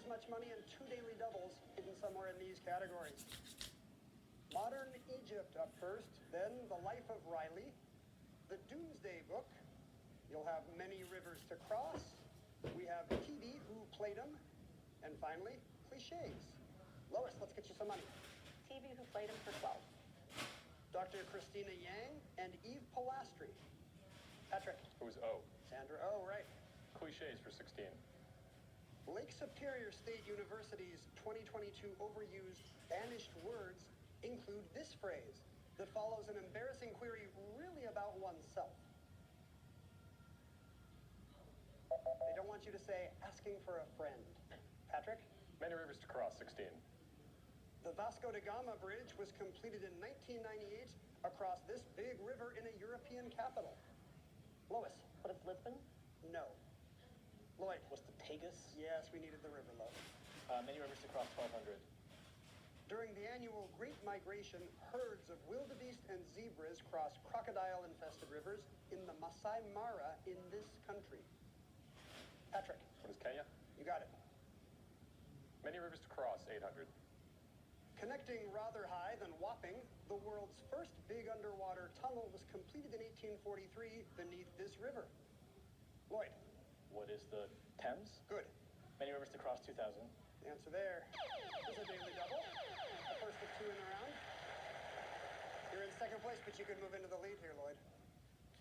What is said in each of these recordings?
much money and 2 daily doubles hidden somewhere in these categories. Modern Egypt up first, then The Life of Riley, The Doomsday Book, you'll have Many Rivers to Cross, we have TV, Who Played 'Em, and finally, Clichés. Lois, let's get you some money. TV, Who Played 'Em for 12. Dr. Christina Yang and Eve Polastri. Patrick. Who's O? Sandra O, right. Clichés for 16. Lake Superior State University's 2022 overused banished words include this phrase that follows an embarrassing query really about oneself. They don't want you to say asking for a friend. Patrick? Many Rivers to Cross, 16. The Vasco da Gama Bridge was completed in 1998 across this big river in a European capital. Lois? What is Lisbon? No. Lloyd? What's the Tagus? Yes, we needed the river, Lois. Many Rivers to Cross, 1200. During the annual Great Migration, herds of wildebeest and zebras cross crocodile-infested rivers in the Masai Mara in this country. Patrick? What is Kenya? You got it. Many Rivers to Cross, 800. Connecting rather high than Wapping, the world's first big underwater tunnel was completed in 1843 beneath this river. Lloyd? What is the Thames? Good. Many Rivers to Cross, 2000. The answer there is a daily double. The first of 2 in the round. You're in second place, but you can move into the lead here, Lloyd.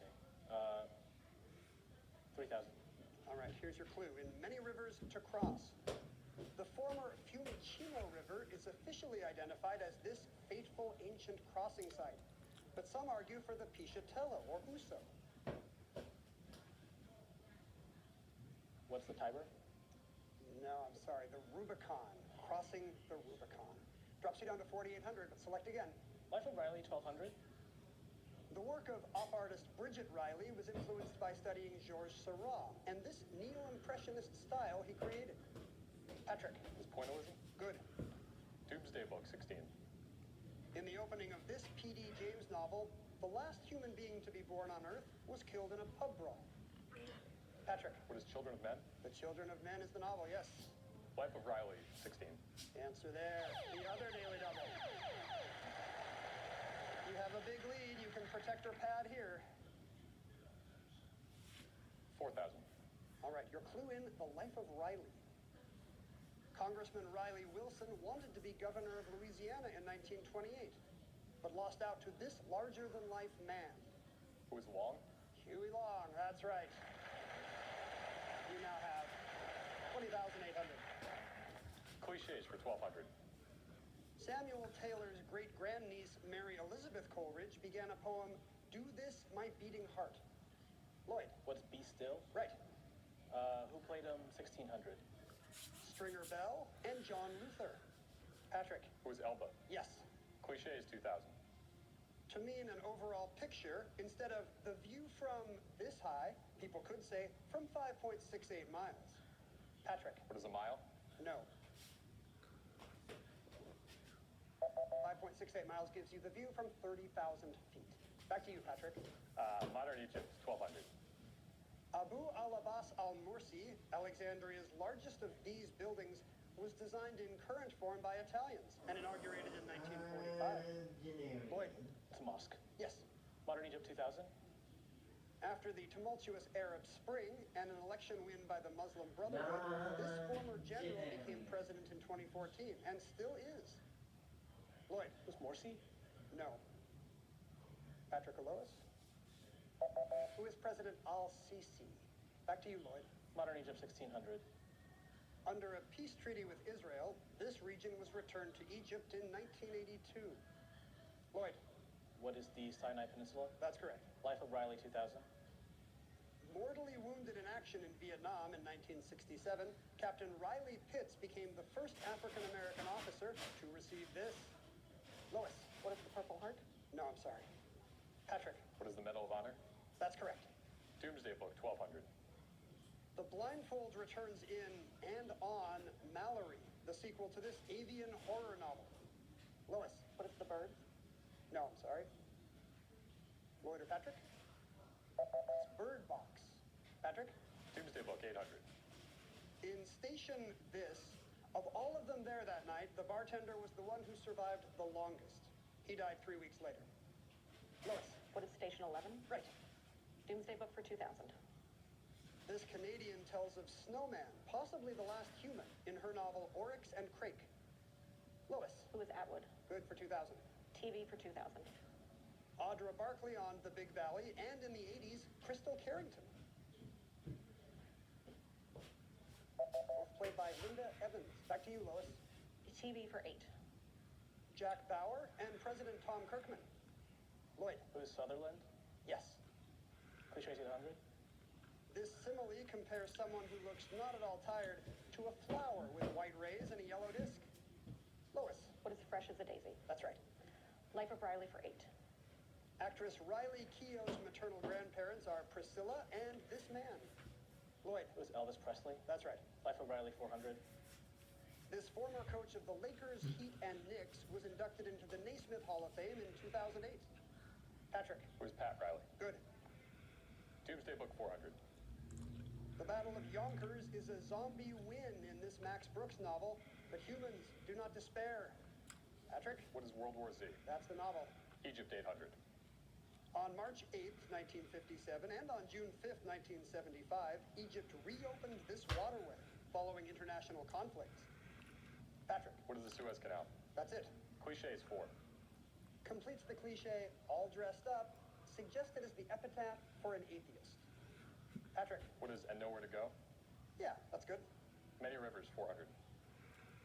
Okay. 3,000. All right, here's your clue. In Many Rivers to Cross, the former Fiumicino River is officially identified as this fateful ancient crossing site, but some argue for the Piscitello or Uso. What's the Tiber? No, I'm sorry, the Rubicon. Crossing the Rubicon. Drops you down to 4,800, but select again. Life of Riley, 1200. The work of op artist Bridget Riley was influenced by studying Georges Seurat and this neo-impressionist style he created. Patrick? Is pointillism? Good. Doomsday Book, 16. In the opening of this P.D. James novel, the last human being to be born on Earth was killed in a pub brawl. Patrick? What is Children of Men? The Children of Men is the novel, yes. Life of Riley, 16. Answer there. The other daily double. You have a big lead. You can protect or pad here. 4,000. All right, your clue in The Life of Riley. Congressman Riley Wilson wanted to be governor of Louisiana in 1928, but lost out to this larger-than-life man. Who is Long? Huey Long, that's right. You now have 20,800. Clichés for 1,200. Samuel Taylor's great-grandniece, Mary Elizabeth Coleridge, began a poem, Do This, My Beating Heart. Lloyd? What's Be Still? Right. Who played 1600? Stringer Bell and John Luther. Patrick? Who is Elba? Yes. Clichés, 2,000. To mean an overall picture, instead of the view from this high, people could say from 5.68 miles. Patrick? What is a mile? No. 5.68 miles gives you the view from 30,000 feet. Back to you, Patrick. Modern Egypt, 1,200. Abu al-Abbas al-Mursi, Alexandria's largest of these buildings, was designed in current form by Italians and inaugurated in 1945. Lloyd? It's a mosque. Yes. Modern Egypt, 2000. After the tumultuous Arab Spring and an election win by the Muslim Brotherhood, this former general became president in 2014 and still is. Lloyd? Was Morsi? No. Patrick or Lois? Who is President al-Sisi? Back to you, Lloyd. Modern Egypt, 1600. Under a peace treaty with Israel, this region was returned to Egypt in 1982. Lloyd? What is the Sinai Peninsula? That's correct. Life of Riley, 2000. Mortally wounded in action in Vietnam in 1967, Captain Riley Pitts became the first African-American officer to receive this. Lois? What is the Purple Heart? No, I'm sorry. Patrick? What is the Medal of Honor? That's correct. Doomsday Book, 1,200. The Blindfold returns in and on Mallory, the sequel to this avian horror novel. Lois? What is the Bird? No, I'm sorry. Lloyd or Patrick? It's Bird Box. Patrick? Doomsday Book, 800. In Station This, The bartender was the one who survived the longest. He died 3 weeks later. Lois. What is Station 11? Right. Doomsday Book for 2000. This Canadian tells of Snowman, possibly the last human, in her novel Oryx and Crake. Lois. Who is Atwood? Good for 2000. TV for 2000. Audra Barkley on The Big Valley, and in the 80s, Crystal Carrington. Both played by Linda Evans. Back to you, Lois. TV for 8. Jack Bauer and President Tom Kirkman. Lloyd. Who is Sutherland? Yes. Cliche 200. This simile compares someone who looks not at all tired to a flower with white rays and a yellow disc. Lois. What is Fresh as a Daisy? That's right. Life of Riley for 8. Actress Riley Keough's maternal grandparents are Priscilla and this man. Lloyd. Who is Elvis Presley? That's right. Life of Riley 400. This former coach of the Lakers, Heat, and Knicks was inducted into the Naismith Hall of Fame in 2008. Patrick. Who's Pat Riley? Good. Doomsday Book 400. The Battle of Yonkers is a zombie win in this Max Brooks novel, but humans do not despair. Patrick. What is World War Z? That's the novel. Egypt 800. On March 8th, 1957, and on June 5th, 1975, Egypt reopened this waterway following international conflicts. Patrick. What is the Suez Canal? That's it. Cliches 4. Completes the cliche, all dressed up, suggested as the epitaph for an atheist. Patrick. What is And Nowhere to Go? Yeah, that's good. Many Rivers 400.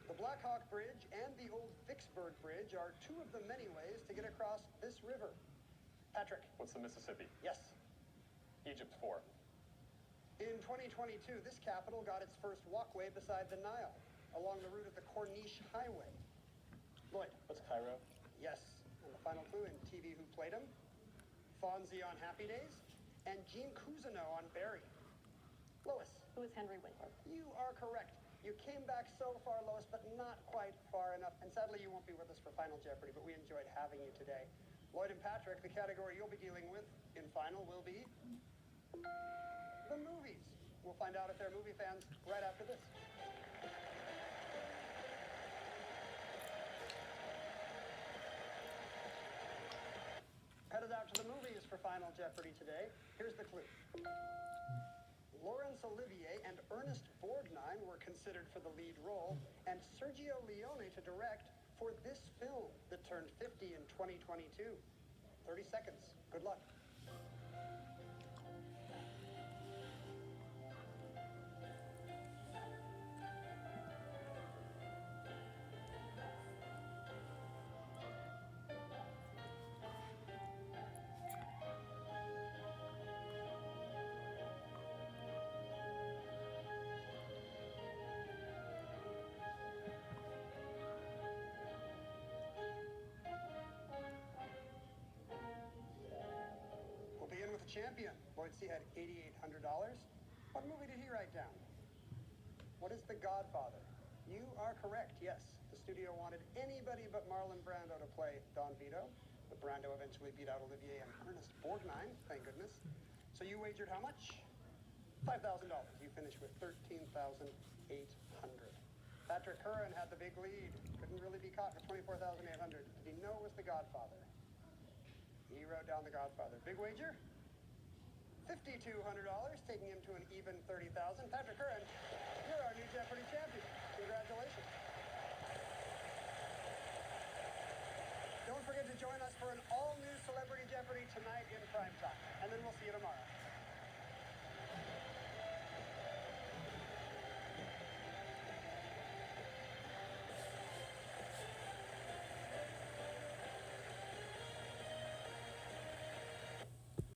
The Black Hawk Bridge and the old Vicksburg Bridge are two of the many ways to get across this river. Patrick. What's the Mississippi? Yes. Egypt 4. In 2022, this capital got its first walkway beside the Nile, along the route of the Corniche Highway. Lloyd. What's Cairo? Yes. And the final clue in TV Who Played Him? Fonzie on Happy Days, and Gene Cousineau on Barry. Lois. Who is Henry Winkler? You are correct. You came back so far, Lois, but not quite far enough. And sadly, you won't be with us for Final Jeopardy, but we enjoyed having you today. Lloyd and Patrick, the category you'll be dealing with in Final will be the movies. We'll find out if they're movie fans right after this. Headed out to the movies for Final Jeopardy today. Here's the clue. Laurence Olivier and Ernest Borgnine were considered for the lead role, and Sergio Leone to direct for this film that turned 50 in 2022. 30 seconds. Good luck. Champion. Lloyd C. had $8,800. What movie did he write down? What is The Godfather? You are correct, yes. The studio wanted anybody but Marlon Brando to play Don Vito, but Brando eventually beat out Olivier and Ernest Borgnine, thank goodness. So you wagered how much? $5,000. You finished with $13,800. Patrick Curran had the big lead. Couldn't really be caught for $24,800. Did he know it was The Godfather? He wrote down The Godfather. Big wager? $5,200, taking him to an even $30,000. Patrick Curran, you're our new Jeopardy champion. Congratulations. Don't forget to join us for an all-new Celebrity Jeopardy tonight in primetime. And then we'll see you tomorrow.